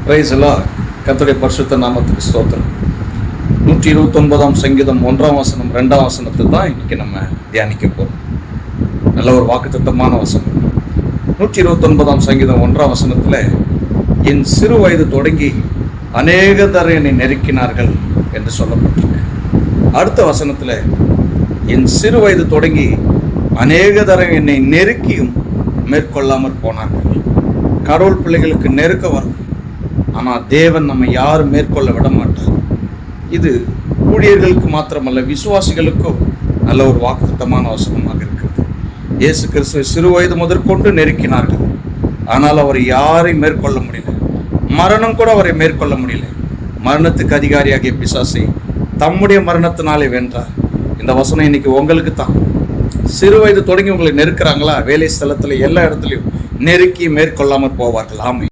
Price எல்லாம் கர்த்தருடைய பரிசுத்த நாமத்துக்கு ஸ்தோத்திரம். 129 சங்கீதம் 1 வசனம் 2 வசனத்தை தான் இன்னைக்கு நம்ம தியானிக்க போறோம். நல்ல ஒரு வாக்குத்தத்தமான வசனம். 129 சங்கீதம் 1 வசனத்துல, என் சிறு வயது தொடங்கி அநேகர் என்னை நெருக்கினார்கள் என்று சொல்லப்பட்டிருக்கு. அடுத்த வசனத்துல, என் சிறு வயது தொடங்கி அநேகர் என்னை நெருக்கியும் மேற்கொள்ளாமற் போனார்கள். கடவுள் பிள்ளைகளுக்கு நெருக்க வரும், ஆனால் தேவன் நம்ம யாரும் மேற்கொள்ள விட மாட்டார். இது ஊழியர்களுக்கு மாத்திரமல்ல, விசுவாசிகளுக்கும் நல்ல ஒரு வாக்குத்தத்தமான வசனமாக இருக்கிறது. இயேசு கிறிஸ்துவை சிறு வயது முதற்கொண்டு நெருக்கினார்கள், ஆனால் அவர் யாரையும் மேற்கொள்ள முடியல. மரணம் கூட அவரை மேற்கொள்ள முடியல. மரணத்துக்கு அதிகாரியாகிய பிசாசை தம்முடைய மரணத்தினாலே வென்றார். இந்த வசனம் இன்னைக்கு உங்களுக்கு தான். சிறு வயது தொடங்கி உங்களை நெருக்கிறாங்களா? வேலை ஸ்தலத்தில் எல்லா இடத்துலையும் நெருக்கி மேற்கொள்ளாமல் போவார்கள். ஆமை.